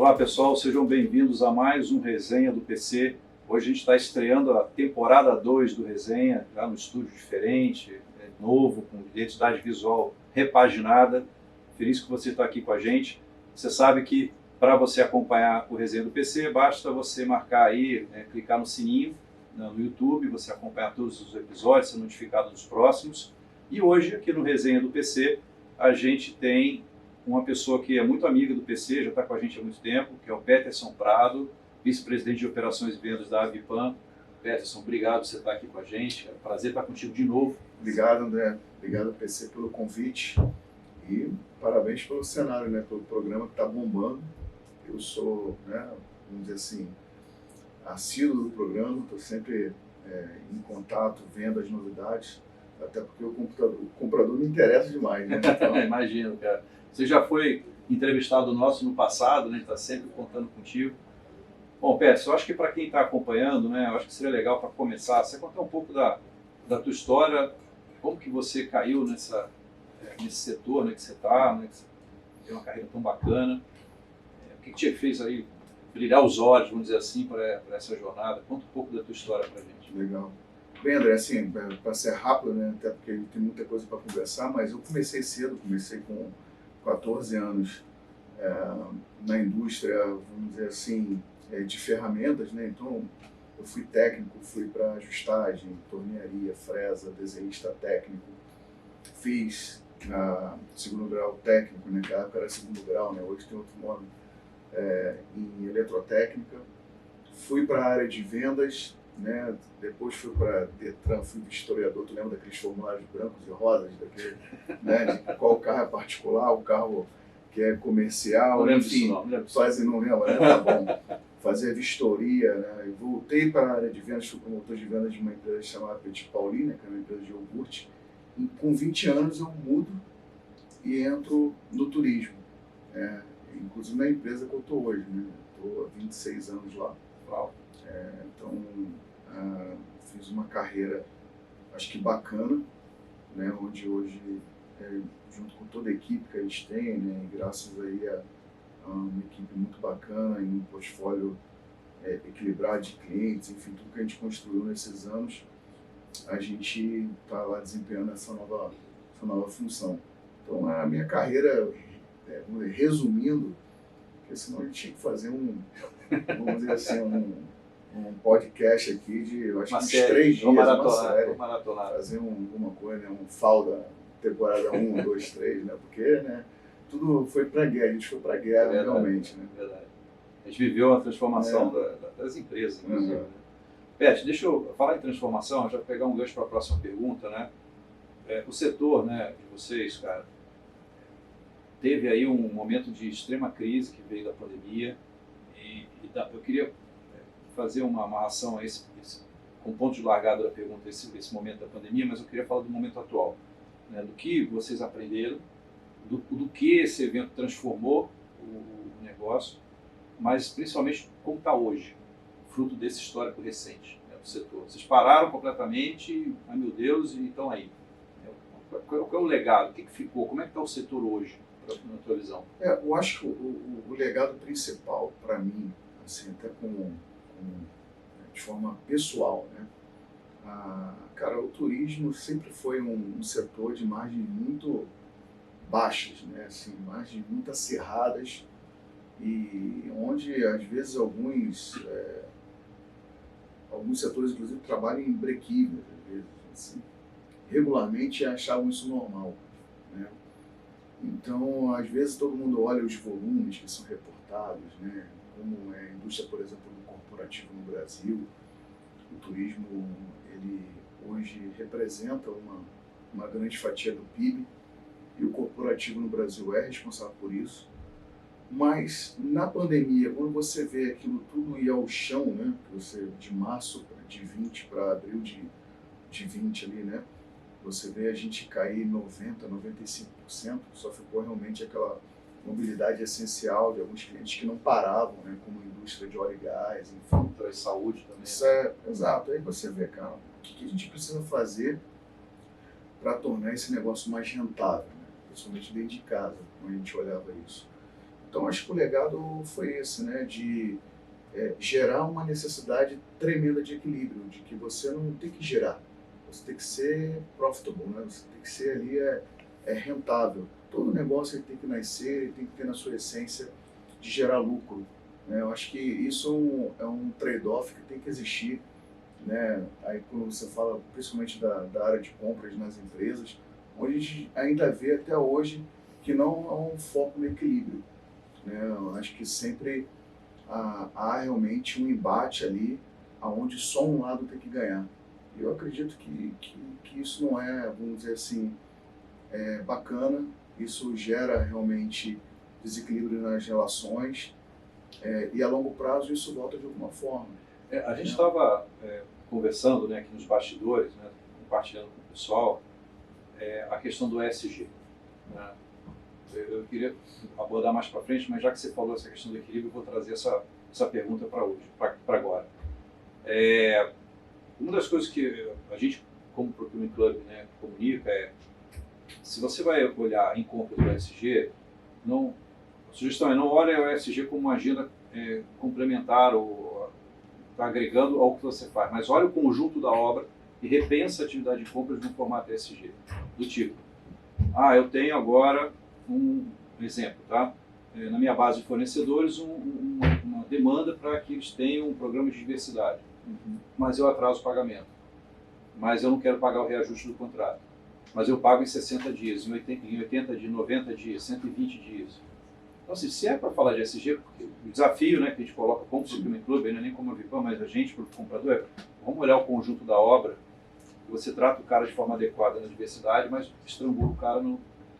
Olá pessoal, sejam bem-vindos a mais um Resenha do PC. Hoje a gente está estreando a temporada 2 do Resenha, já no estúdio diferente, novo, com identidade visual repaginada. Feliz que você está aqui com a gente. Você sabe que para você acompanhar o Resenha do PC, basta você marcar aí, clicar no sininho no YouTube, você acompanhar todos os episódios, ser notificado dos próximos. E hoje, aqui no Resenha do PC, a gente tem uma pessoa que é muito amiga do PC, já está com a gente há muito tempo, que é o Peterson Prado, vice-presidente de operações e vendas da Avipan. Peterson, obrigado por você estar aqui com a gente, é um prazer estar contigo de novo. Obrigado, André. Obrigado, PC, pelo convite e parabéns pelo cenário, pelo programa que está bombando. Eu sou, vamos dizer assim, assíduo do programa, estou sempre em contato, vendo as novidades, até porque o comprador me interessa demais, né? Então... Imagino, cara. Você já foi entrevistado nosso no passado, né? A gente está sempre contando contigo. Bom, Peterson, eu acho que para quem está acompanhando, eu acho que seria legal para começar, você contar um pouco da tua história, como que você caiu nesse setor, que você está, que você tem uma carreira tão bacana. O que te fez aí brilhar os olhos, vamos dizer assim, para essa jornada? Conta um pouco da tua história para a gente. Legal. Bem, André, assim, para ser rápido, até porque tem muita coisa para conversar, mas eu comecei cedo, comecei com 14 anos na indústria, vamos dizer assim, de ferramentas, então eu fui técnico, fui para ajustagem, tornearia, fresa, desenhista técnico, fiz segundo grau técnico, que na época era segundo grau, hoje tem outro nome, em eletrotécnica, fui para a área de vendas, depois fui para Detran, fui historiador, tu lembra daqueles formulários brancos e rosas, daquele, de qual carro é particular, o carro que é comercial, não enfim, não lembro, tá bom. Fazia vistoria, eu voltei para a área de vendas, fui promotor de vendas de uma empresa chamada Petit Paulina, que é uma empresa de iogurte, e com 20 anos eu mudo e entro no turismo, inclusive na empresa que eu estou hoje, estou há 26 anos lá. Então, fiz uma carreira, acho que bacana, onde hoje, junto com toda a equipe que a gente tem, graças aí a uma equipe muito bacana e um portfólio equilibrado de clientes, enfim, tudo que a gente construiu nesses anos, a gente está lá desempenhando essa nova função. Então, a minha carreira, resumindo, porque senão a gente tinha que fazer vamos dizer assim, um podcast aqui de, eu acho que uns 3 dias, uma série, fazer alguma coisa, um FAU temporada 1, 2, 3, porque tudo foi para a guerra, a gente foi para a guerra, realmente. Verdade. A gente viveu a transformação das empresas, inclusive. Pet, deixa eu falar em transformação, já pegar um gancho para a próxima pergunta, o setor, de vocês, cara, teve aí um momento de extrema crise que veio da pandemia e eu queria fazer uma ação a com ponto de largada da pergunta, esse momento da pandemia, mas eu queria falar do momento atual, do que vocês aprenderam, do que esse evento transformou o negócio, mas principalmente como está hoje, fruto desse histórico recente do setor. Vocês pararam completamente, ai meu Deus, e estão aí. Qual é o legado? O que ficou? Como é que está o setor hoje, na tua visão? Eu acho que o legado principal, para mim, assim, até de forma pessoal, cara, o turismo sempre foi um setor de margens muito baixas, assim, margens muito acirradas, e onde às vezes alguns setores, inclusive, trabalham em break-even, às vezes, assim, regularmente achavam isso normal, Então, às vezes todo mundo olha os volumes que são reportados, como é a indústria, por exemplo, do corporativo no Brasil. O turismo, ele hoje representa uma grande fatia do PIB, e o corporativo no Brasil é responsável por isso. Mas, na pandemia, quando você vê aquilo tudo ir ao chão, que você, de março de 20 para abril de 20 ali, você vê a gente cair 90%, 95%, só ficou realmente aquela mobilidade essencial de alguns clientes que não paravam, como a indústria de óleo e gás, enfim. Traz saúde também. Isso exato. Aí você vê, cara, o que a gente precisa fazer para tornar esse negócio mais rentável, principalmente dentro de casa, como a gente olhava isso. Então, acho que o legado foi esse, né, de gerar uma necessidade tremenda de equilíbrio, de que você não tem que gerar, você tem que ser profitable, né? Você tem que ser ali rentável. Todo negócio ele tem que nascer, ele tem que ter na sua essência de gerar lucro, né? Eu acho que isso é um trade-off que tem que existir, né? Aí quando você fala principalmente da área de compras nas empresas, onde a gente ainda vê até hoje que não há um foco no equilíbrio, né? Eu acho que sempre há realmente um embate ali, aonde só um lado tem que ganhar. Eu acredito que isso não é, vamos dizer assim, bacana, isso gera realmente desequilíbrio nas relações, e a longo prazo isso volta de alguma forma. A gente estava conversando, né, aqui nos bastidores, né, compartilhando com o pessoal, a questão do ESG. Né? Eu queria abordar mais para frente, mas já que você falou essa questão do equilíbrio, eu vou trazer essa pergunta para hoje, para agora. Uma das coisas que a gente, como Procurement Club, né, comunica se você vai olhar em compra do ESG, a sugestão não olhe o ESG como uma agenda complementar ou está agregando ao que você faz, mas olhe o conjunto da obra e repensa a atividade de compras no formato ESG. Do tipo, eu tenho agora um exemplo, tá? Na minha base de fornecedores, uma demanda para que eles tenham um programa de diversidade. Mas eu atraso o pagamento. Mas eu não quero pagar o reajuste do contrato. Mas eu pago em 60 dias, em 80 dias, 90 dias, 120 dias. Então, assim, se é para falar de ESG, o desafio, né, que a gente coloca como Procurement Club, não é nem como a Vipam, mas a gente, para o comprador, vamos olhar o conjunto da obra, você trata o cara de forma adequada na diversidade, mas estrangula o cara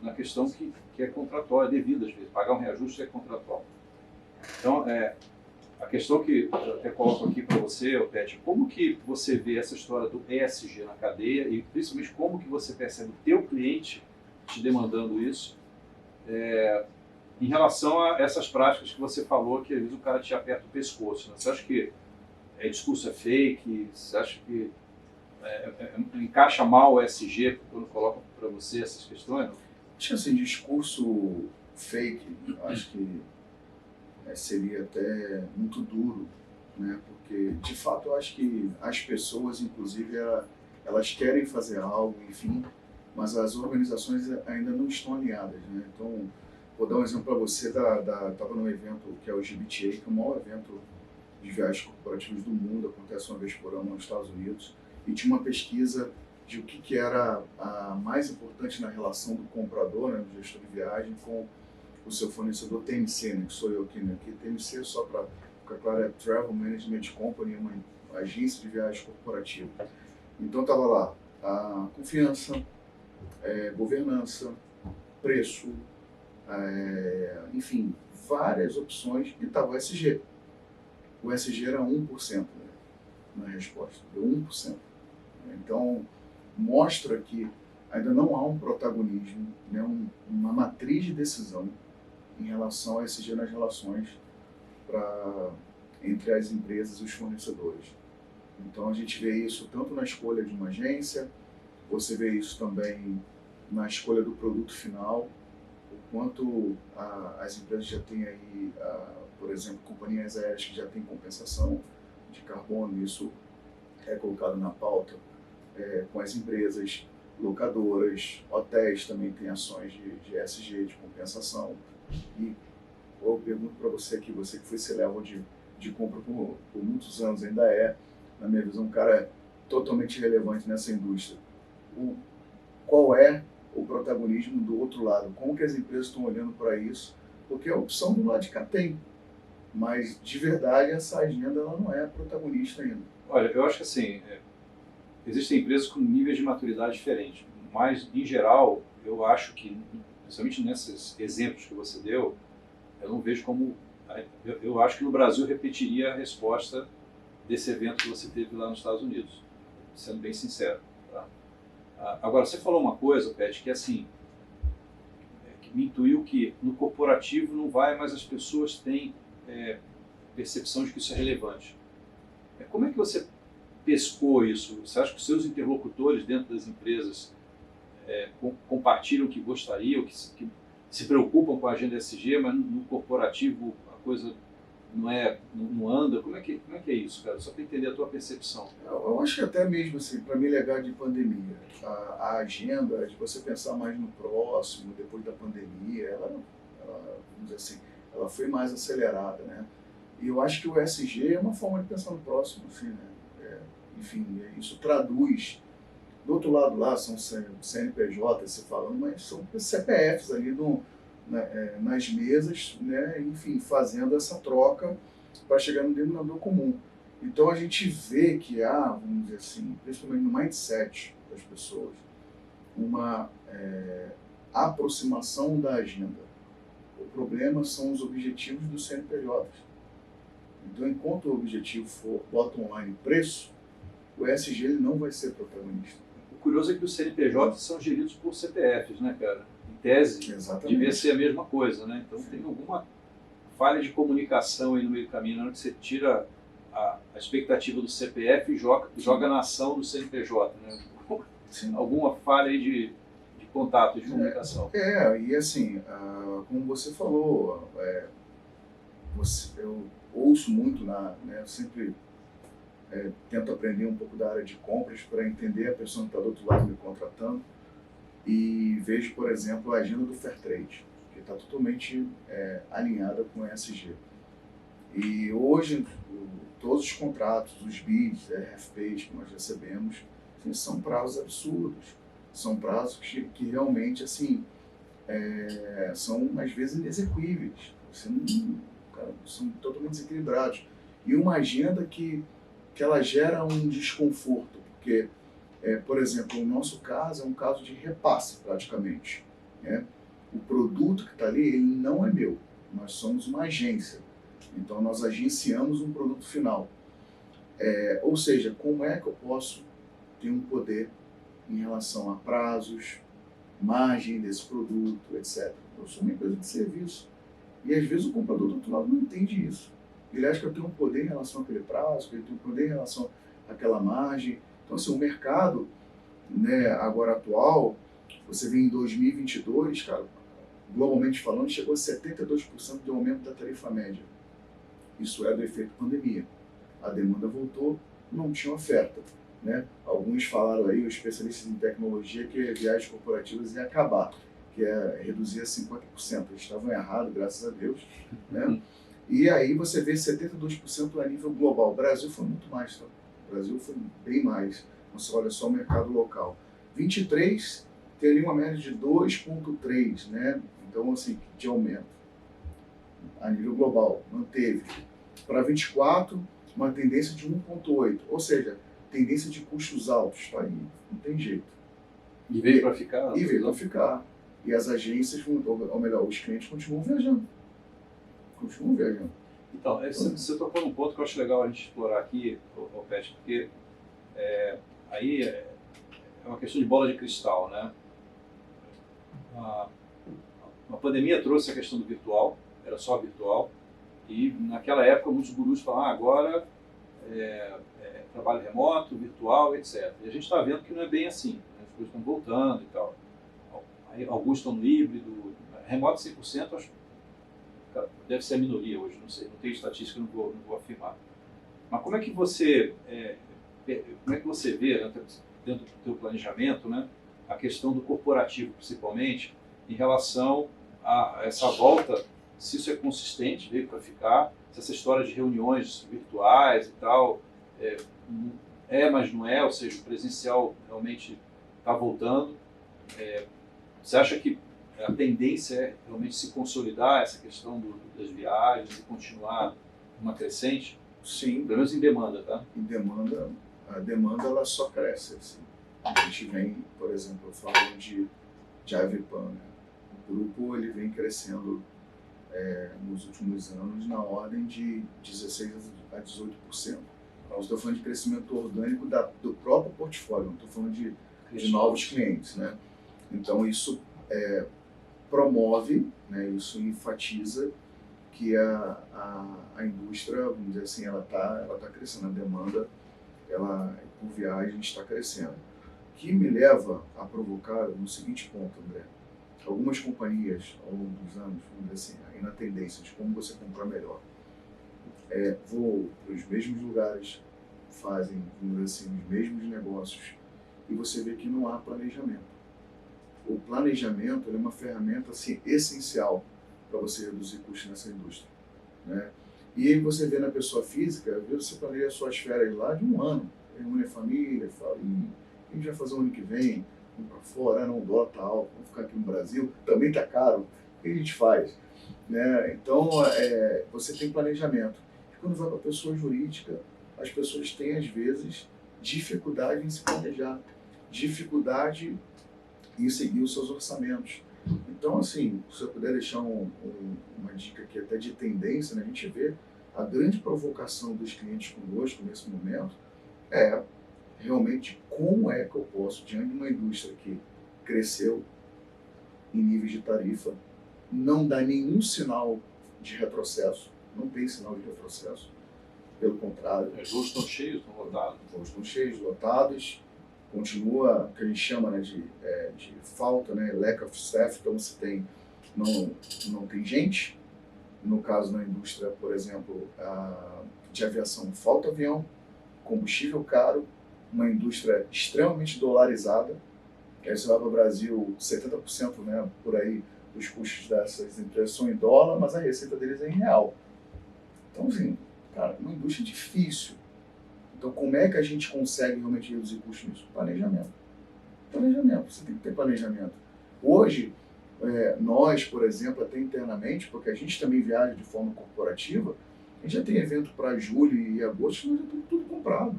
na questão que é contratual, devida às vezes. Pagar um reajuste é contratual. Então, a questão que eu até coloco aqui para você, Pet, como que você vê essa história do ESG na cadeia e principalmente como que você percebe o teu cliente te demandando isso em relação a essas práticas que você falou, que às vezes o cara te aperta o pescoço. Né? Você acha que discurso é fake? Você acha que encaixa mal o ESG quando coloca para você essas questões? Acho que assim, discurso fake, acho que seria até muito duro, né? Porque de fato eu acho que as pessoas, inclusive, elas querem fazer algo, enfim, mas as organizações ainda não estão alinhadas, né? Então, vou dar um exemplo para você, estava num evento que é o GBTA, que é o maior evento de viagens corporativas do mundo, acontece uma vez por ano nos Estados Unidos, e tinha uma pesquisa de o que era a mais importante na relação do comprador, né, do gestor de viagem, com o seu fornecedor TMC, né, que sou eu aqui, né? Aqui TMC, só para ficar claro, é Travel Management Company, uma agência de viagem corporativa. Então estava lá a confiança, governança, preço, enfim, várias opções, e estava o ESG. O ESG era 1%, né, na resposta, deu 1%. Então, mostra que ainda não há um protagonismo, né, uma matriz de decisão em relação ao ESG nas relações entre as empresas e os fornecedores. Então, a gente vê isso tanto na escolha de uma agência, você vê isso também na escolha do produto final, o quanto as empresas já têm aí, por exemplo, companhias aéreas que já têm compensação de carbono, isso é colocado na pauta com as empresas, locadoras, hotéis também têm ações de ESG, de compensação. E eu pergunto para você aqui, você que foi C-Level de compra por muitos anos, ainda na minha visão, um cara totalmente relevante nessa indústria. Qual é o protagonismo do outro lado? Como que as empresas estão olhando para isso? Porque a opção do lado de cá tem, mas de verdade essa agenda ela não é protagonista ainda. Olha, eu acho que assim, existem empresas com níveis de maturidade diferentes, mas em geral eu acho que, principalmente nesses exemplos que você deu, eu não vejo como... Eu acho que no Brasil repetiria a resposta desse evento que você teve lá nos Estados Unidos, sendo bem sincero. Tá? Agora, você falou uma coisa, Pet, que assim, que me intuiu que no corporativo não vai, mas as pessoas têm percepção de que isso é relevante. Como é que você pescou isso? Você acha que os seus interlocutores dentro das empresas compartilham o que gostariam, que se preocupam com a agenda ESG, mas no corporativo a coisa não anda. Como é que é isso, cara? Só para entender a tua percepção. Eu acho que até mesmo, assim, para mim, legado de pandemia, a agenda de você pensar mais no próximo, depois da pandemia, vamos dizer assim, ela foi mais acelerada, né? E eu acho que o ESG é uma forma de pensar no próximo, assim, né? Enfim, isso traduz. Do outro lado lá são CNPJs, se falando, mas são CPFs ali nas mesas, né? Enfim, fazendo essa troca para chegar no denominador comum. Então a gente vê que há, vamos dizer assim, principalmente no mindset das pessoas, uma aproximação da agenda. O problema são os objetivos dos CNPJs. Então, enquanto o objetivo for bottom line preço, o ESG ele não vai ser protagonista. O curioso é que os CNPJs são geridos por CPFs, né, cara? Em tese, exatamente, devia ser a mesma coisa, né? Então tem alguma falha de comunicação aí no meio do caminho, na hora que você tira a expectativa do CPF e joga na ação do CNPJ, né? Sim. Alguma falha aí de contato, de comunicação. E assim, como você falou, eu ouço muito, eu sempre tento aprender um pouco da área de compras para entender a pessoa que está do outro lado me contratando e vejo, por exemplo, a agenda do Fairtrade, que está totalmente alinhada com o ESG. E hoje, todos os contratos, os bids, RFPs que nós recebemos, assim, são prazos absurdos. São prazos que realmente, assim, são, às vezes, inexequíveis. São totalmente desequilibrados. E uma agenda que ela gera um desconforto, porque, por exemplo, o nosso caso é um caso de repasse, praticamente, né? O produto que está ali, ele não é meu. Nós somos uma agência. Então, nós agenciamos um produto final. Ou seja, como é que eu posso ter um poder em relação a prazos, margem desse produto, etc. Eu sou uma empresa de serviço. E às vezes o comprador do outro lado não entende isso. Ele acha que eu tenho um poder em relação àquele prazo, que eu tenho um poder em relação àquela margem. Então, assim, o mercado, né, agora atual, você vê em 2022, cara, globalmente falando, chegou a 72% de aumento da tarifa média. Isso é do efeito pandemia. A demanda voltou, não tinha oferta, né? Alguns falaram aí, os especialistas em tecnologia, que viagens corporativas iam acabar, que é reduzir a 50%. Eles estavam errados, graças a Deus, né? E aí você vê 72% a nível global. O Brasil foi muito mais, tá? O Brasil foi bem mais. Você olha só o mercado local. 23 tem ali uma média de 2,3, né? Então, assim, de aumento a nível global, manteve. Para 24, uma tendência de 1,8, ou seja, tendência de custos altos, está aí, não tem jeito. E veio para ficar? E veio para ficar. E as agências, ou melhor, os clientes continuam viajando. Então, você tocou num ponto que eu acho legal a gente explorar aqui, Pet, porque aí é uma questão de bola de cristal, né? A pandemia trouxe a questão do virtual, era só virtual, e naquela época muitos gurus falavam, agora trabalho remoto, virtual, etc. E a gente está vendo que não é bem assim, né? As coisas estão voltando e tal. Aí, alguns estão no híbrido, remoto 100%, acho deve ser a minoria hoje, não sei, não tenho estatística, não vou afirmar. Mas como é que você vê, né, dentro do teu planejamento, né, a questão do corporativo, principalmente, em relação a essa volta, se isso é consistente, veio para ficar, se essa história de reuniões virtuais e tal, mas não é, ou seja, o presencial realmente está voltando. Você acha que a tendência é realmente se consolidar essa questão das viagens e continuar uma crescente? Sim. Pelo menos em demanda, tá? Em demanda, a demanda ela só cresce. Assim. A gente vem, por exemplo, eu falo de Avipan, né? O grupo ele vem crescendo nos últimos anos na ordem de 16% a 18%. Eu estou falando de crescimento orgânico do próprio portfólio, não estou falando de novos clientes, né? Então isso promove, né, isso enfatiza que a indústria, vamos dizer assim, ela tá crescendo, a demanda por viagem está crescendo. Que me leva a provocar no seguinte ponto, André. algumas companhias, ao longo dos anos, vamos dizer assim, aí na tendência de como você comprar melhor, vão para os mesmos lugares, fazem, vamos dizer assim, os mesmos negócios, e você vê que não há planejamento. O planejamento é uma ferramenta assim, essencial para você reduzir custos nessa indústria, né? E aí você vê na pessoa física, às vezes você planeja suas férias lá de um ano, reúne a família, fala, a gente vai fazer o ano que vem, vamos para fora, não, o dólar tá alto, vamos ficar aqui no Brasil, também tá caro, o que a gente faz? Né? Então, você tem planejamento. E quando vai para a pessoa jurídica, as pessoas têm, às vezes, dificuldade em se planejar, dificuldade em seguir os seus orçamentos. Então, assim, se eu puder deixar uma dica aqui até de tendência, né, a gente vê a grande provocação dos clientes conosco nesse momento é realmente como é que eu posso, diante de uma indústria que cresceu em níveis de tarifa, não dá nenhum sinal de retrocesso, não tem sinal de retrocesso, pelo contrário. Os voos estão cheios, estão lotados. Os voos estão cheios, lotados, continua o que a gente chama, né, de falta, né, lack of staff, então você tem, não tem gente. No caso na indústria, por exemplo, de aviação, falta avião, combustível caro, uma indústria extremamente dolarizada. Aí você vai para o Brasil, 70%, né, por aí dos custos dessas empresas são em dólar, mas a receita deles é em real. Então, assim, cara, uma indústria difícil. Então, como é que a gente consegue realmente reduzir custos nisso? Planejamento. Planejamento, você tem que ter planejamento. Hoje, nós, por exemplo, até internamente, porque a gente também viaja de forma corporativa, a gente já tem evento para julho e agosto, nós já temos tudo comprado.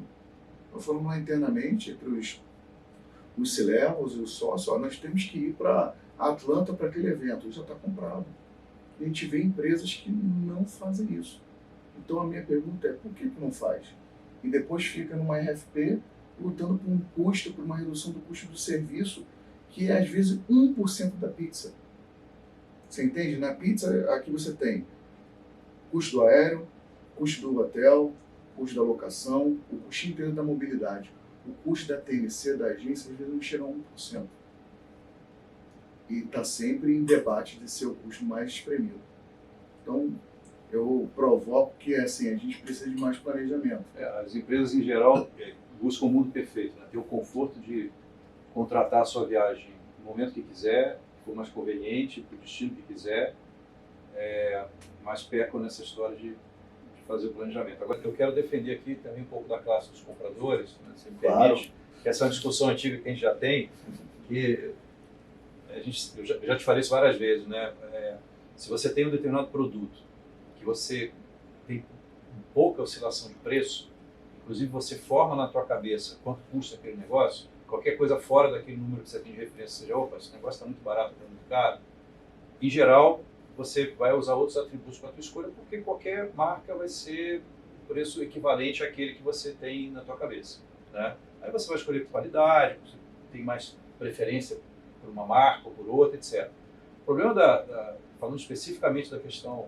Nós falamos lá internamente, entre os C-Levels e os sócios, nós temos que ir para Atlanta para aquele evento, já está comprado. E a gente vê empresas que não fazem isso. Então a minha pergunta é, por que não faz? E depois fica numa RFP lutando por um custo, por uma redução do custo do serviço, que é às vezes 1% da pizza. Você entende? Na pizza, aqui você tem custo do aéreo, custo do hotel, custo da locação, o custo inteiro da mobilidade. O custo da TMC, da agência, às vezes não chega a 1%. E está sempre em debate de ser o custo mais espremido. Então, eu provoco que assim, a gente precisa de mais planejamento. As empresas, em geral, buscam o mundo perfeito, né? Ter o conforto de contratar a sua viagem no momento que quiser, que for mais conveniente, para o destino que quiser, mas pecam nessa história de fazer o planejamento. Agora, eu quero defender aqui também um pouco da classe dos compradores, né, se me permite, que essa é uma discussão antiga que a gente já tem, que eu já te falei isso várias vezes, né? Se você tem um determinado produto, que você tem pouca oscilação de preço, inclusive você forma na tua cabeça quanto custa aquele negócio, qualquer coisa fora daquele número que você tem de referência, seja, opa, esse negócio está muito barato, está muito caro, em geral, você vai usar outros atributos para a tua escolha, porque qualquer marca vai ser o preço equivalente àquele que você tem na tua cabeça, né? Aí você vai escolher qualidade, você tem mais preferência por uma marca ou por outra, etc. O problema falando especificamente da questão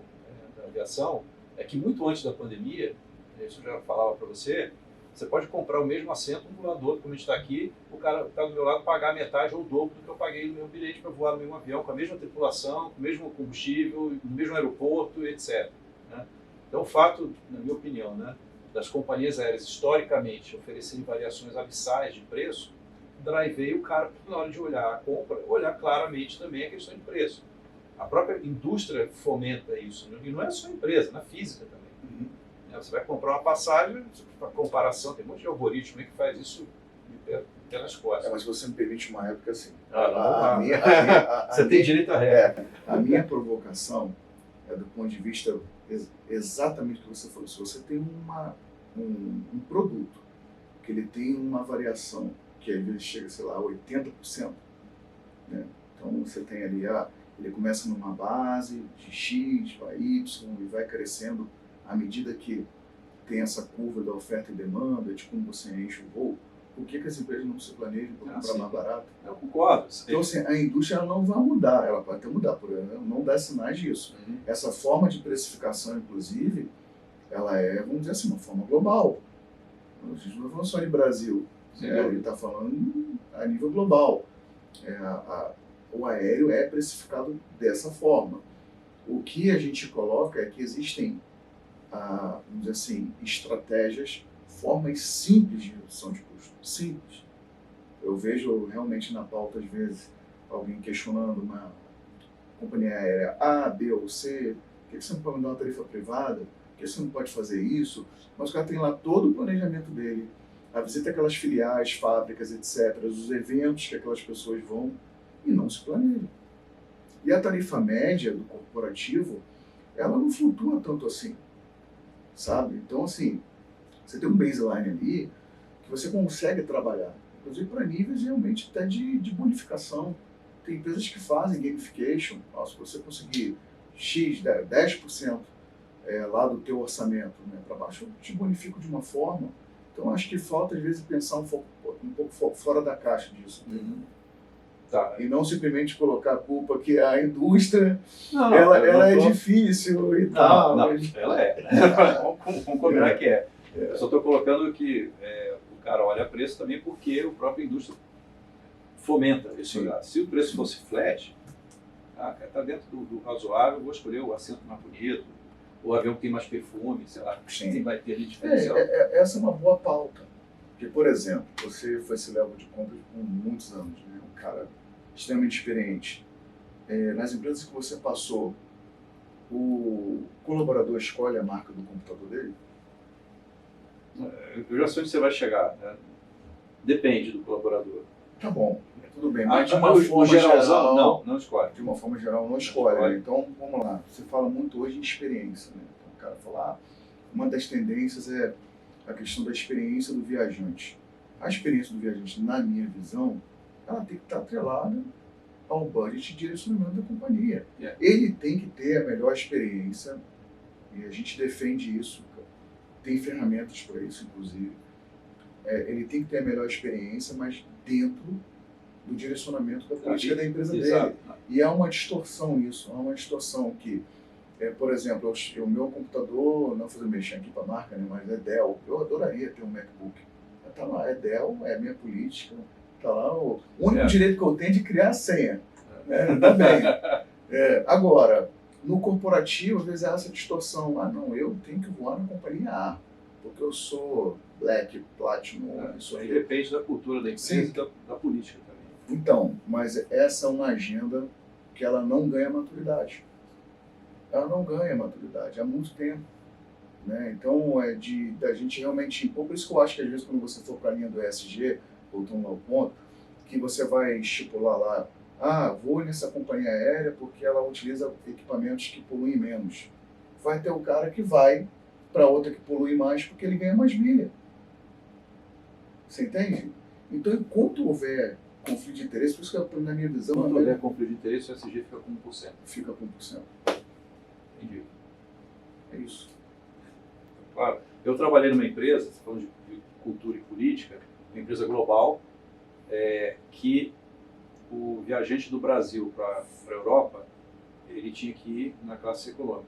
da aviação, é que muito antes da pandemia, isso eu já falava para você pode comprar o mesmo assento um do lado do outro, como a gente está aqui, o cara que está do meu lado pagar metade ou o dobro do que eu paguei no meu bilhete para voar no mesmo avião, com a mesma tripulação, com o mesmo combustível, no mesmo aeroporto, etc. Né? Então, o fato, na minha opinião, né, das companhias aéreas historicamente oferecerem variações abissais de preço, driveia o cara, na hora de olhar a compra, olhar claramente também a questão de preço. A própria indústria fomenta isso, né? E não é só a empresa, na física também. Você vai comprar uma passagem, para comparação, tem um monte de algoritmo aí que faz isso pelas costas. Mas se você me permite uma época assim. Você tem direito a réplica. A minha provocação é do ponto de vista exatamente o que você falou. Se você tem um produto que ele tem uma variação que às vezes chega, sei lá, a 80%, né? Então você tem ali, ele começa numa base de X, vai Y e vai crescendo à medida que tem essa curva da oferta e demanda, de como você enche o voo. Por que as empresas não se planejam para comprar mais barato? Eu concordo. Então, assim, a indústria ela não vai mudar, ela pode até mudar, por ela não dá sinais disso. Essa forma de precificação, inclusive, ela é, vamos dizer assim, uma forma global. A gente não está falando só de Brasil, ele está falando a nível global. o aéreo é precificado dessa forma. O que a gente coloca é que existem, vamos dizer assim, estratégias, formas simples de redução de custo. Simples. Eu vejo realmente na pauta, às vezes, alguém questionando uma companhia aérea A, B ou C, por que você não pode me dar uma tarifa privada? Por que você não pode fazer isso? Mas o cara tem lá todo o planejamento dele, a visita àquelas filiais, fábricas, etc., os eventos que aquelas pessoas vão, e não se planeja. E a tarifa média do corporativo, ela não flutua tanto assim, sabe? Então, assim, você tem um baseline ali que você consegue trabalhar, inclusive para níveis realmente até de bonificação. Tem empresas que fazem gamification, se você conseguir X, 10% lá do teu orçamento, né, para baixo, eu te bonifico de uma forma. Então, acho que falta, às vezes, pensar um pouco fora da caixa disso. Uhum. Tá. E não simplesmente colocar a culpa que a indústria, não, ela é difícil e tal. Não, ela é. Vamos combinar que é. Eu só estou colocando que o cara olha preço também porque a própria indústria fomenta esse olhar. Se o preço fosse flat, está dentro do razoável, eu vou escolher o assento mais bonito, o avião que tem mais perfume, sei lá, quem vai ter ali diferencial. Essa é uma boa pauta. Porque, por exemplo, você foi esse level de compra por muitos anos, né? Um cara extremamente experiente. Nas empresas que você passou, o colaborador escolhe a marca do computador dele? Eu já sei onde você vai chegar, né? Depende do colaborador. Tá bom, tudo bem, mas de uma forma geral, não escolhe. De uma forma geral, não escolhe. Né? Então, vamos lá. Você fala muito hoje em experiência, né? Então, o cara fala, uma das tendências é a questão da experiência do viajante. A experiência do viajante, na minha visão, ela tem que estar atrelada ao budget de direcionamento da companhia. Yeah. Ele tem que ter a melhor experiência, e a gente defende isso, tem ferramentas para isso, inclusive. Ele tem que ter a melhor experiência, mas dentro do direcionamento da política da empresa dele. E há uma distorção nisso, há uma distorção que, por exemplo, o meu computador, não fazer mexer aqui para a marca, né, mas é Dell, eu adoraria ter um MacBook. Está lá, é Dell, é a minha política, está lá o único direito que eu tenho de criar a senha. Ainda bem. Agora, no corporativo, às vezes há essa distorção. Não, eu tenho que voar na companhia A, porque eu sou Black, Platinum, isso aí. Depende da cultura da empresa e da política também. Então, mas essa é uma agenda que ela não ganha maturidade. Ela não ganha maturidade há muito tempo. Né? Então, da gente realmente... Por isso que eu acho que, às vezes, quando você for para a linha do ESG, voltando ao ponto, que você vai estipular lá, vou nessa companhia aérea porque ela utiliza equipamentos que poluem menos. Vai ter o cara que vai para outra que polui mais porque ele ganha mais milha. Você entende? Então, enquanto houver conflito de interesse, por isso que, na minha visão... Quando houver conflito de interesse, o ESG fica com 1%. Fica com 1%. Entendi. É isso. Claro. Eu trabalhei numa empresa, falando de cultura e política, uma empresa global, que o viajante do Brasil para a Europa, ele tinha que ir na classe econômica.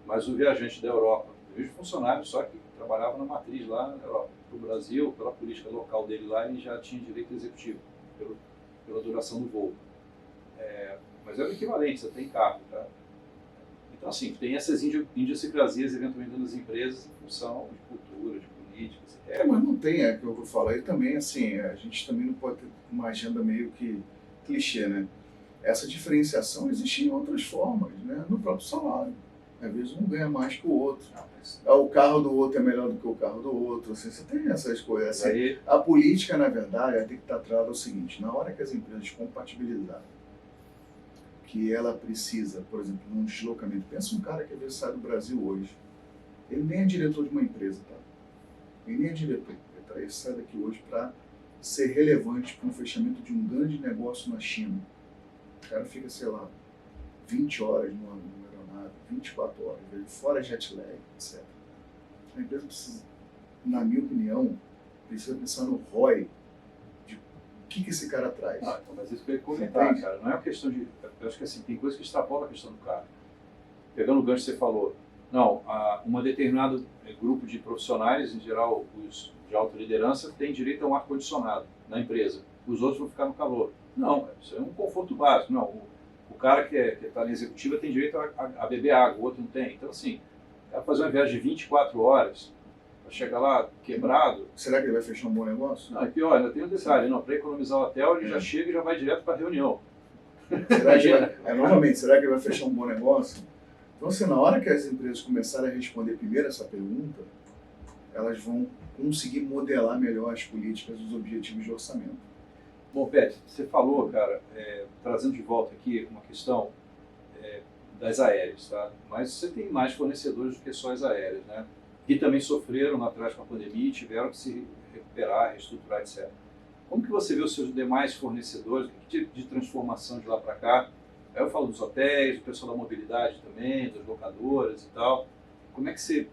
Mas o viajante da Europa, eu vejo funcionário só que trabalhava na matriz lá na Europa, para o Brasil, pela política local dele lá, ele já tinha direito executivo, pela duração do voo. Mas é o equivalente, você tem carro, tá? Então, assim, tem essas idiosincrasias eventualmente nas empresas em função de cultura, de política. Mas não tem, que eu vou falar. E também, assim, a gente também não pode ter uma agenda meio que clichê, né? Essa diferenciação existe em outras formas, né? No próprio salário. Às vezes um ganha mais que o outro. O carro do outro é melhor do que o carro do outro. Assim, você tem essas coisas. Assim, a política, na verdade, tem que estar atrelada ao seguinte: na hora que as empresas compatibilizarem que ela precisa, por exemplo, num deslocamento. Pensa um cara que às vezes sai do Brasil hoje. Ele nem é diretor de uma empresa, tá? Ele nem é diretor. Ele sai daqui hoje para ser relevante para um fechamento de um grande negócio na China. O cara fica, sei lá, 20 horas numa aeronave, 24 horas, fora jet lag, etc. A empresa precisa, na minha opinião, precisa pensar no ROI. O que esse cara traz? Mas isso que eu ia comentar, cara. Não é uma questão de... Eu acho que assim, tem coisa que extrapola a questão do cara. Pegando o gancho que você falou, uma determinado grupo de profissionais, em geral os de alta liderança, tem direito a um ar-condicionado na empresa. Os outros vão ficar no calor. Não, isso é um conforto básico. Não, o cara que está na executiva tem direito a beber água, o outro não tem. Então, assim, o cara fazer uma viagem de 24 horas, para chegar lá quebrado. Será que ele vai fechar um bom negócio? Não, e pior, ainda tem um detalhe, não, para economizar o hotel, ele já chega e já vai direto para a reunião. Novamente, será que ele vai fechar um bom negócio? Então, assim, na hora que as empresas começarem a responder primeiro essa pergunta, elas vão conseguir modelar melhor as políticas e os objetivos de orçamento. Bom, Pet, você falou, cara, trazendo de volta aqui uma questão das aéreas, tá? Mas você tem mais fornecedores do que só as aéreas, né? Que também sofreram lá atrás com a pandemia e tiveram que se recuperar, reestruturar, etc. Como que você vê os seus demais fornecedores? Que tipo de transformação de lá para cá? Aí eu falo dos hotéis, do pessoal da mobilidade também, das locadoras e tal. Como é que você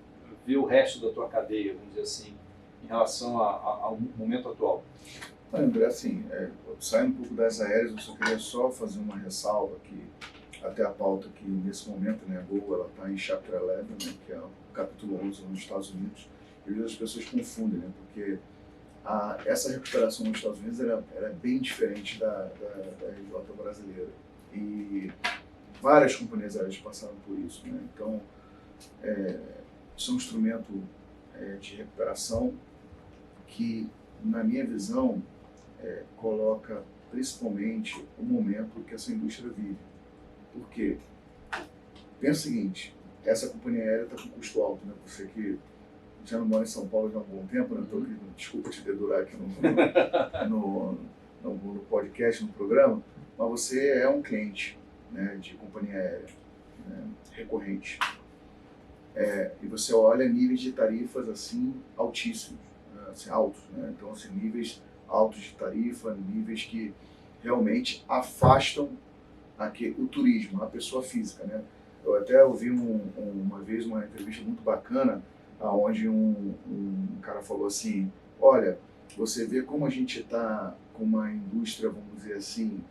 vê o resto da tua cadeia, vamos dizer assim, em relação ao momento atual? André, assim, saindo um pouco das aéreas, eu só queria fazer uma ressalva que até a pauta que nesse momento, né, a Gol, ela está em Chapter 11, né, que é o capítulo 11 nos Estados Unidos, e às vezes as pessoas confundem, né, porque essa recuperação nos Estados Unidos era bem diferente da RJ brasileira. E várias companhias aéreas passaram por isso, né? Então, isso é um instrumento de recuperação que, na minha visão, coloca principalmente o momento que essa indústria vive. Por quê? Pensa o seguinte, essa companhia aérea está com custo alto, né? Você que já não mora em São Paulo já há um bom tempo, né? Desculpa te dedurar aqui no podcast, no programa, mas você é um cliente, né, de companhia aérea, né, recorrente. E você olha níveis de tarifas assim altíssimos, né, assim, altos, né? Então, assim, níveis altos de tarifa, níveis que realmente afastam o turismo, a pessoa física, né? Eu até ouvi uma vez uma entrevista muito bacana, onde um cara falou assim, olha, você vê como a gente está com uma indústria, vamos dizer assim,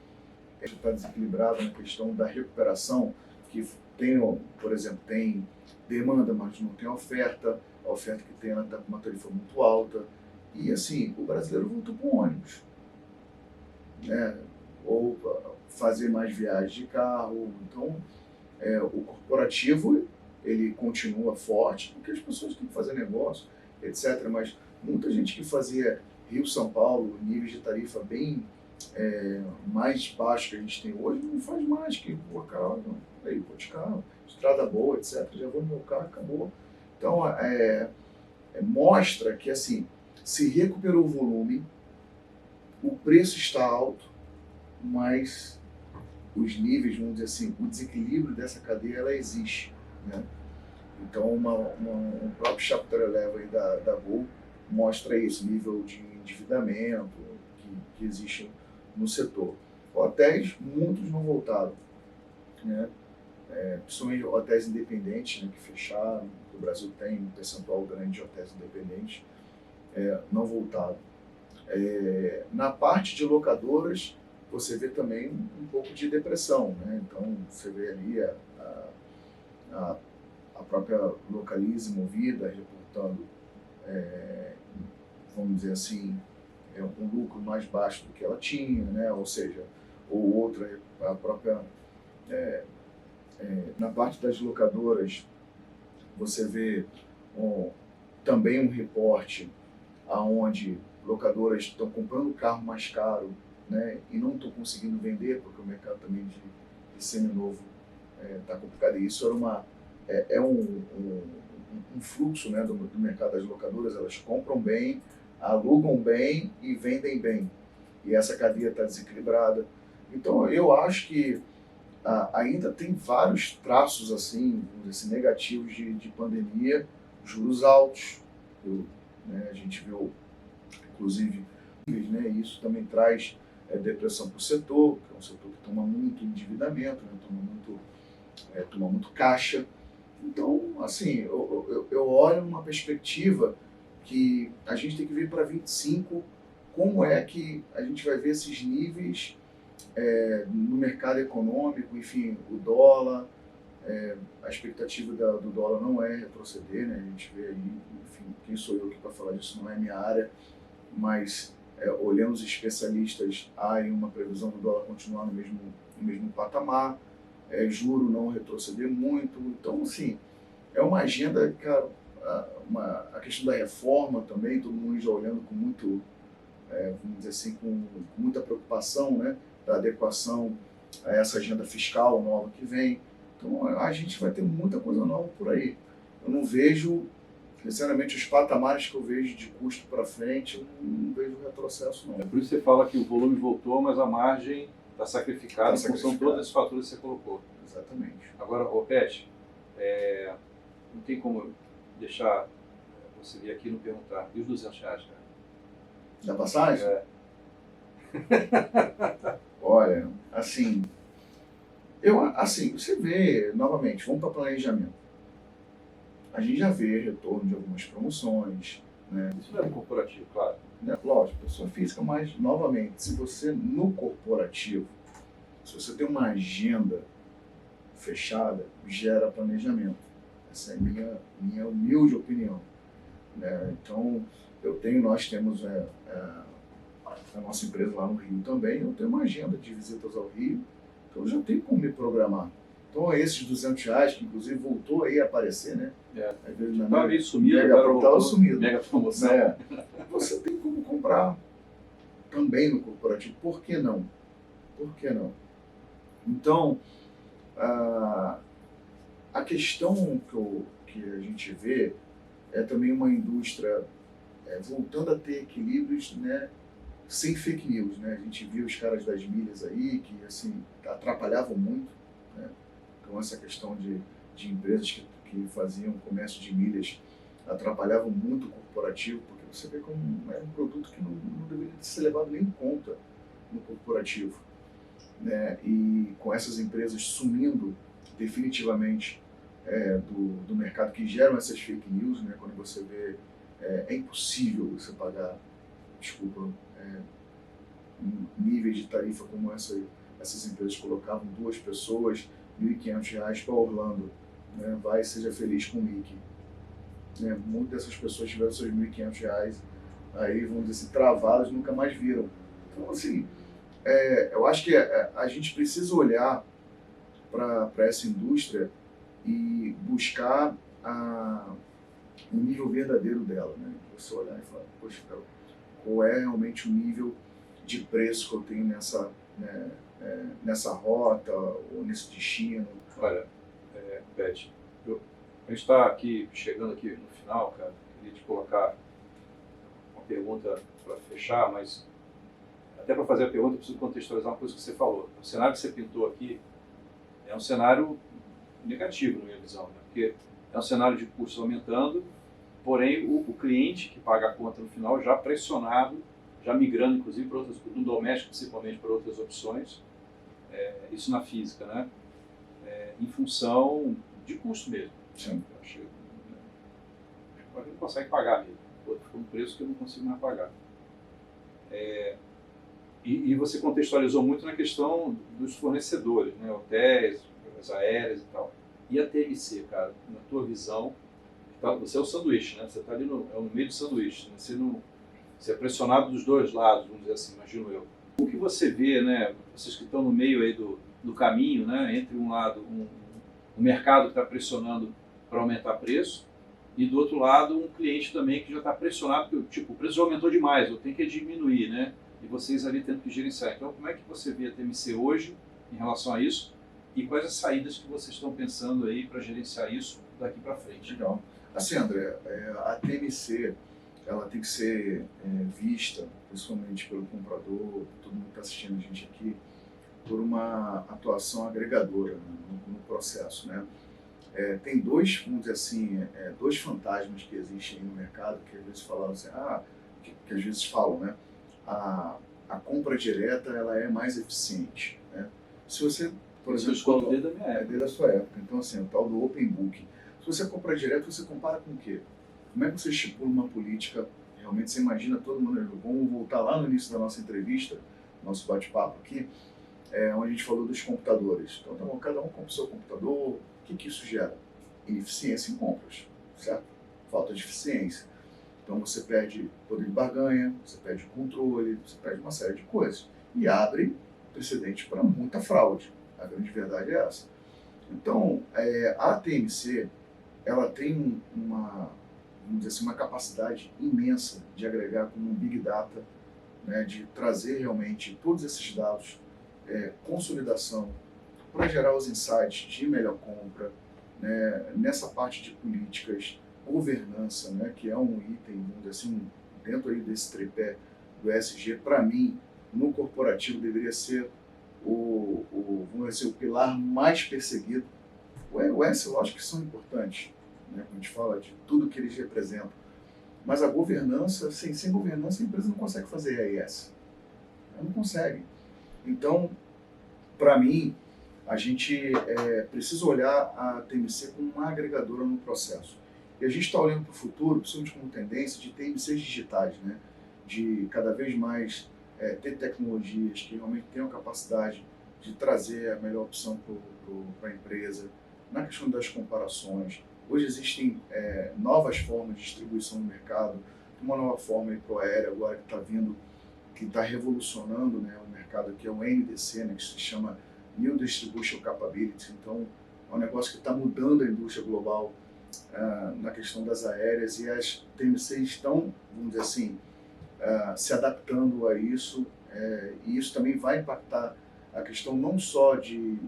está desequilibrado na questão da recuperação, que tem, por exemplo, tem demanda, mas não tem oferta, a oferta que tem está com uma tarifa muito alta, e assim, o brasileiro voltou para o ônibus, né? Ou fazer mais viagens de carro, então o corporativo ele continua forte, porque as pessoas têm que fazer negócio, etc. Mas muita gente que fazia Rio-São Paulo, níveis de tarifa bem mais baixos que a gente tem hoje, não faz mais, que pô, carro, aí, pô, de carro, estrada boa, etc. Já vou no meu carro, acabou. Então, mostra que, assim, se recuperou o volume, o preço está alto, mas os níveis, vamos dizer assim, o desequilíbrio dessa cadeia, ela existe, né? Então, um próprio Chapter 11 aí da Gol mostra isso, nível de endividamento que existe no setor. Hotéis, muitos não voltaram, né? Principalmente hotéis independentes, né, que fecharam. O Brasil tem um percentual grande de hotéis independentes, não voltaram. Na parte de locadoras, você vê também um pouco de depressão, né? Então, você vê ali a própria Localize Movida reportando, vamos dizer assim, um lucro mais baixo do que ela tinha, né? Ou seja, ou outra, a própria... na parte das locadoras, você vê também um reporte onde locadoras estão comprando carro mais caro, né? E não estão conseguindo vender, porque o mercado também de seminovo está complicado. E isso era um fluxo, né, do mercado das locadoras. Elas compram bem, alugam bem e vendem bem. E essa cadeia está desequilibrada. Então, eu acho que ainda tem vários traços assim, negativos de pandemia, juros altos, né, a gente viu, inclusive, né, isso também traz depressão para o setor, que é um setor que toma muito endividamento, né, toma muito caixa. Então, assim, eu olho numa perspectiva que a gente tem que ver para 25 como é que a gente vai ver esses níveis no mercado econômico, enfim, o dólar, a expectativa do dólar não é retroceder, né? A gente vê aí, enfim, quem sou eu aqui para falar disso, não é minha área, mas olhando os especialistas, há aí uma previsão do dólar continuar no mesmo patamar, juro não retroceder muito. Então, assim, é uma agenda, cara, a questão da reforma também, todo mundo já olhando com muito, vamos dizer assim, com muita preocupação, né, da adequação a essa agenda fiscal nova que vem. Então, a gente vai ter muita coisa nova por aí. Eu não vejo, sinceramente, os patamares que eu vejo de custo para frente, eu não vejo retrocesso, não. É por isso que você fala que o volume voltou, mas a margem está sacrificada em função de todos esses fatores que você colocou. Exatamente. Agora, Pet, não tem como deixar você vir aqui e não perguntar. E os R$200, cara? Da passagem? Olha, assim, você vê, novamente, vamos para planejamento. A gente já vê retorno de algumas promoções, né? Isso não é corporativo, claro. Lógico, pessoa física, mas, novamente, se você, no corporativo, se você tem uma agenda fechada, gera planejamento. Essa é a minha humilde opinião, né? Então, nós temos a nossa empresa lá no Rio também, eu tenho uma agenda de visitas ao Rio, então eu já tenho como me programar. Então, esses R$200, que inclusive voltou aí a aparecer, né? Às vezes na meio sumido, Mega sumido. Mega promoção. Você tem como comprar também no corporativo. Por que não? Por que não? Então, a questão que a gente vê é também uma indústria voltando a ter equilíbrios, né, sem fake news, né? A gente viu os caras das milhas aí que assim atrapalhavam muito, né? Então essa questão de empresas que faziam comércio de milhas atrapalhavam muito o corporativo, porque você vê como era um produto que não deveria ser levado nem em conta no corporativo, né? E com essas empresas sumindo definitivamente do mercado, que geram essas fake news, né? Quando você vê, é impossível você pagar, desculpa, níveis de tarifa como essas empresas colocavam 2 pessoas, R$1.500 para Orlando, né? Vai, seja feliz com o Mickey. Né? Muitas dessas pessoas tiveram seus R$1.500 aí, vamos dizer assim, travados, nunca mais viram. Então, assim, eu acho que a gente precisa olhar para essa indústria e buscar o nível verdadeiro dela, né? Você olhar e falar, poxa, cara, qual é realmente o nível de preço que eu tenho nessa rota ou nesse destino. Olha, Pet, a gente está aqui, chegando aqui no final, cara, queria te colocar uma pergunta para fechar, mas até para fazer a pergunta eu preciso contextualizar uma coisa que você falou. O cenário que você pintou aqui é um cenário negativo, na minha visão, né? Porque é um cenário de custos aumentando, porém o cliente que paga a conta no final já pressionado, já migrando inclusive para outras, no doméstico principalmente para outras opções, isso na física, né? Em função de custo mesmo. Sim. Agora não consegue pagar mesmo, ficou um preço que eu não consigo mais pagar. E você contextualizou muito na questão dos fornecedores, né? Hotéis, companhias aéreas e tal. E a TMC, cara, na tua visão, você é o sanduíche, né? Você está ali no meio do sanduíche, né? Você é pressionado dos dois lados, vamos dizer assim, imagino eu. O que você vê, né? Vocês que estão no meio aí do caminho, né? Entre um lado, um mercado que está pressionando para aumentar preço, e do outro lado, um cliente também que já está pressionado, porque tipo, o preço já aumentou demais, eu tenho que diminuir, né? E vocês ali tendo que gerenciar. Então, como é que você vê a TMC hoje em relação a isso? E quais as saídas que vocês estão pensando aí para gerenciar isso daqui para frente? Legal. Assim, André, a TMC ela tem que ser vista, principalmente pelo comprador, todo mundo que está assistindo a gente aqui, por uma atuação agregadora, né, no processo, né? Tem dois, vamos dizer assim, dois fantasmas que existem aí no mercado, que às vezes falam assim, que às vezes falam, né? A compra direta ela é mais eficiente, né? Se você, por exemplo, desde a sua época, então assim, o tal do Open Book. Se você compra direto, você compara com o quê? Como é que você estipula uma política? Realmente você imagina todo mundo. Vamos voltar lá no início da nossa entrevista, nosso bate-papo aqui, onde a gente falou dos computadores. Então, tá bom, cada um compra o seu computador. O que isso gera? Ineficiência em compras, certo? Falta de eficiência. Então você perde poder de barganha, você perde controle, você perde uma série de coisas. E abre precedente para muita fraude. A grande verdade é essa. Então, a TMC, ela tem uma, vamos dizer assim, uma capacidade imensa de agregar como um Big Data, né, de trazer realmente todos esses dados, consolidação, para gerar os insights de melhor compra, né, nessa parte de políticas, governança, né, que é um item, vamos dizer assim, dentro aí desse tripé do ESG, para mim, no corporativo deveria ser vamos dizer, o pilar mais perseguido. O S, lógico que são importantes, né, quando a gente fala de tudo que eles representam, mas a governança, sem governança a empresa não consegue fazer ES. Ela não consegue. Então, para mim, a gente precisa olhar a TMC como uma agregadora no processo. E a gente está olhando para o futuro, principalmente como tendência, de TMCs digitais, né? De cada vez mais ter tecnologias que realmente tenham capacidade de trazer a melhor opção para a empresa, na questão das comparações. Hoje existem novas formas de distribuição no mercado, uma nova forma para o aéreo agora que está vindo, que está revolucionando, né, o mercado, que é o NDC, né, que se chama New Distribution Capability. Então, é um negócio que está mudando a indústria global na questão das aéreas, e as TMCs estão, vamos dizer assim, se adaptando a isso, e isso também vai impactar a questão não só de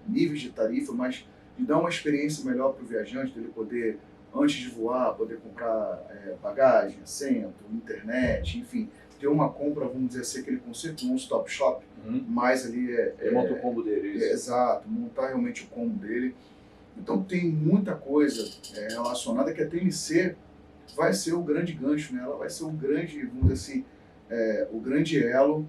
níveis de tarifa, mas de dar uma experiência melhor para o viajante, dele poder, antes de voar, poder comprar bagagem, assento, internet, enfim, ter uma compra, vamos dizer assim, aquele conceito de one-stop shop, mais ali monta o combo dele, isso. Exato, montar realmente o combo dele. Então tem muita coisa relacionada que a TMC vai ser o grande gancho, né? Ela vai ser o grande, vamos dizer assim, o grande elo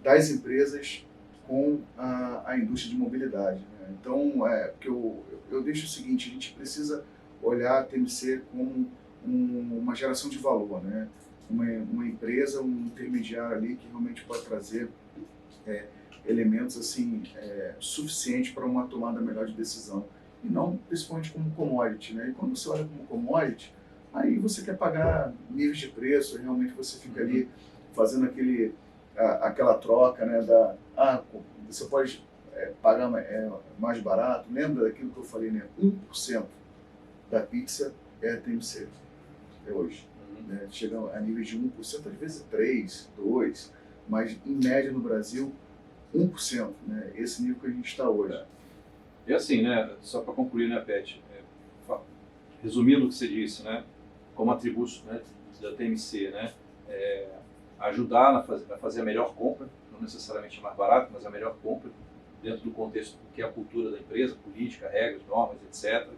das empresas com a indústria de mobilidade, né? Então, porque eu deixo o seguinte, a gente precisa olhar a TMC como uma geração de valor, né? Uma empresa, um intermediário ali que realmente pode trazer elementos assim, suficientes para uma tomada melhor de decisão. E não principalmente como commodity, né? E quando você olha como commodity, aí você quer pagar níveis de preço, realmente você fica ali fazendo aquela troca, né? Você pode pagar mais barato. Lembra daquilo que eu falei, né? 1% da pizza é a TMC hoje. Né? Chega a níveis de 1%, às vezes 3%, 2%, mas em média no Brasil, 1%, né? Esse nível que a gente está hoje. E assim, né, só para concluir, né, Pet, resumindo o que você disse, né, como atributo, né, da TMC, né, ajudar a fazer a melhor compra, não necessariamente a mais barata, mas a melhor compra, dentro do contexto do que é a cultura da empresa, política, regras, normas, etc.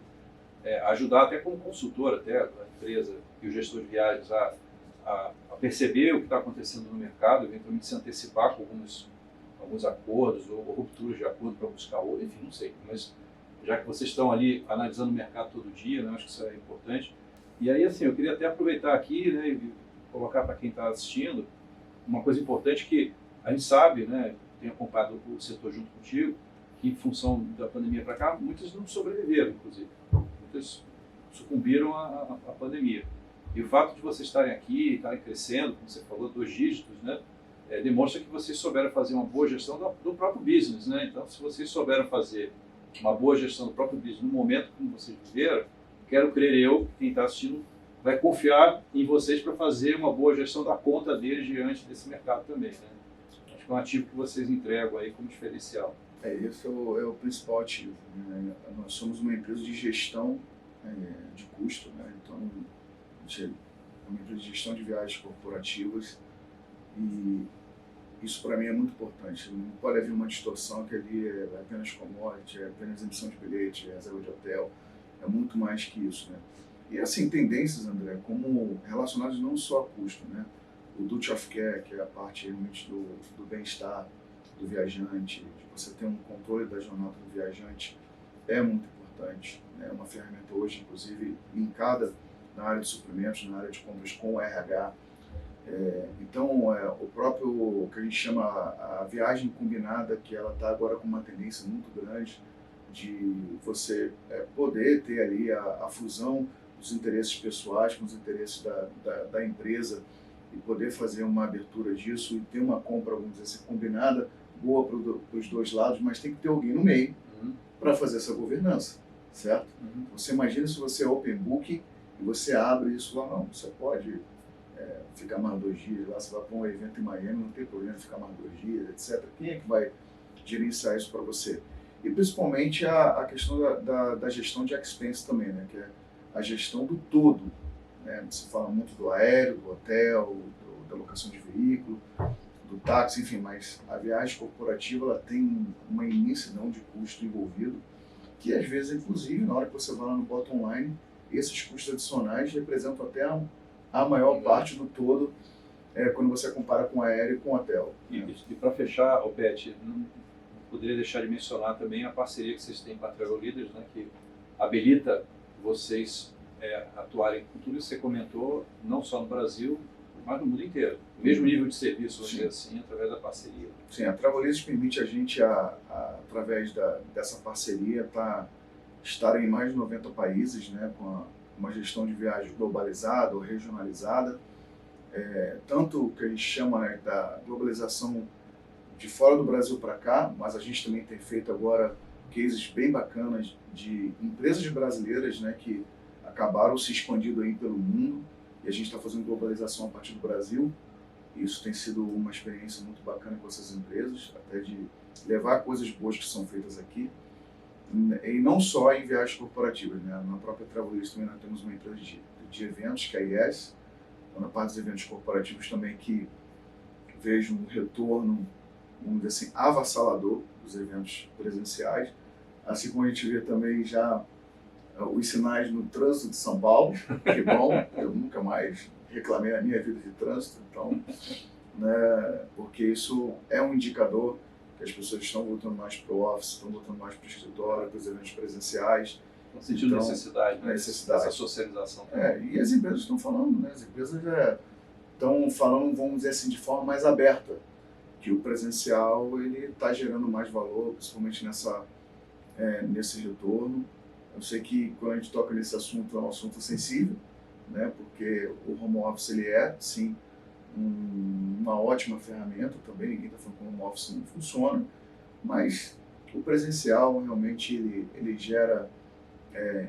Ajudar até como consultor até da empresa e o gestor de viagens a perceber o que está acontecendo no mercado, eventualmente se antecipar com alguns acordos ou rupturas de acordo para buscar outro, enfim, não sei. Mas já que vocês estão ali analisando o mercado todo dia, né, acho que isso é importante. E aí, assim, eu queria até aproveitar aqui, né, e colocar para quem está assistindo uma coisa importante que a gente sabe, né, tem acompanhado o setor junto contigo, que em função da pandemia para cá, muitos não sobreviveram, inclusive. Muitos sucumbiram à pandemia. E o fato de vocês estarem aqui, estarem crescendo, como você falou, 2 dígitos, né, demonstra que vocês souberam fazer uma boa gestão do próprio business, né? Então, se vocês souberam fazer uma boa gestão do próprio business no momento como vocês viveram, quero crer eu, quem está assistindo, vai confiar em vocês para fazer uma boa gestão da conta deles diante desse mercado também, né? Acho que é um ativo que vocês entregam aí como diferencial. Esse é o principal ativo, né? Nós somos uma empresa de gestão de custo, né? Então, a gente é uma empresa de gestão de viagens corporativas e isso para mim é muito importante. Não pode haver uma distorção que ali é apenas commodity, é apenas emissão de bilhete, é reserva de hotel, é muito mais que isso, né? E assim, tendências, André, como relacionadas não só a custo, né? O duty of care, que é a parte realmente do bem-estar do viajante, de você ter um controle da jornada do viajante, é muito importante. É uma ferramenta hoje, inclusive, linkada na área de suprimentos, na área de compras com o RH. Então, o próprio, que a gente chama a viagem combinada, que ela está agora com uma tendência muito grande de você poder ter ali a fusão os interesses pessoais com os interesses da empresa e poder fazer uma abertura disso e ter uma compra, vamos dizer assim, combinada, boa para os dois lados, mas tem que ter alguém no meio para fazer essa governança, certo? Você imagina se você é open book e você abre isso lá, não, você pode ficar mais 2 dias lá, você vai para um evento em Miami, não tem problema ficar mais 2 dias, etc. Quem é que vai gerenciar isso para você? E principalmente a questão da gestão de expense também, né? Que é a gestão do todo. Né? Se fala muito do aéreo, do hotel, da locação de veículo, do táxi, enfim, mas a viagem corporativa ela tem uma imensidão de custo envolvido, que às vezes, inclusive, na hora que você vai lá no bottom line, esses custos adicionais representam até a maior parte do todo quando você compara com aéreo e com hotel. E para fechar, Pet, não poderia deixar de mencionar também a parceria que vocês têm com a Travel Leaders, né, que habilita vocês atuarem com tudo isso que você comentou, não só no Brasil, mas no mundo inteiro. O mesmo nível de serviço, vamos dizer assim, através da parceria. Sim, a Travel Leaders permite a gente, através dessa parceria, estar em mais de 90 países, né, com uma gestão de viagem globalizada ou regionalizada, tanto que a gente chama, né, da globalização de fora do Brasil para cá, mas a gente também tem feito agora cases bem bacanas de empresas brasileiras, né, que acabaram se expandindo aí pelo mundo e a gente está fazendo globalização a partir do Brasil. Isso tem sido uma experiência muito bacana com essas empresas, até de levar coisas boas que são feitas aqui. E não só em viagens corporativas, né? Na própria Travel Leaders também nós temos uma empresa de eventos, que é a IES, na parte dos eventos corporativos também, que vejo um retorno, vamos dizer assim, avassalador dos eventos presenciais, assim como a gente vê também já os sinais no trânsito de São Paulo, que bom, eu nunca mais reclamei na minha vida de trânsito, então, né, porque isso é um indicador que as pessoas estão voltando mais para o office, estão voltando mais para o escritório, para os eventos presenciais. Estão sentindo necessidade, né? Essa socialização. E as empresas estão falando, né? As empresas estão falando, vamos dizer assim, de forma mais aberta, que o presencial ele está gerando mais valor, principalmente nesse retorno. Eu sei que quando a gente toca nesse assunto, é um assunto sensível, né? Porque o home office ele sim, uma ótima ferramenta também, ninguém está falando que o home office não funciona, mas o presencial realmente ele gera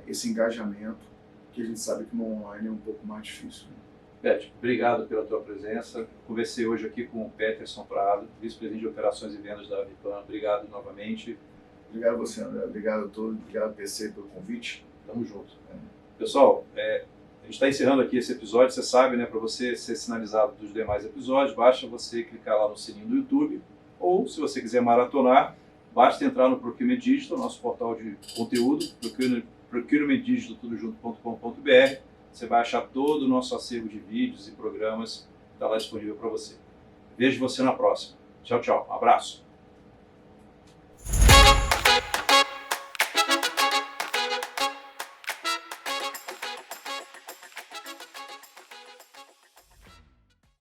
esse engajamento que a gente sabe que no online é um pouco mais difícil. Né? Pet, obrigado pela tua presença. Conversei hoje aqui com o Peterson Prado, vice-presidente de operações e vendas da Avipan. Obrigado novamente. Obrigado a você, André. Obrigado a todos. Obrigado, PC, pelo convite. Tamo junto. Pessoal, a gente está encerrando aqui esse episódio. Você sabe, né, para você ser sinalizado dos demais episódios, basta você clicar lá no sininho do YouTube, ou se você quiser maratonar, basta entrar no Procurement Digital, nosso portal de conteúdo, procurementdigital.com.br. Você vai achar todo o nosso acervo de vídeos e programas que está lá disponível para você. Vejo você na próxima. Tchau, tchau. Um abraço.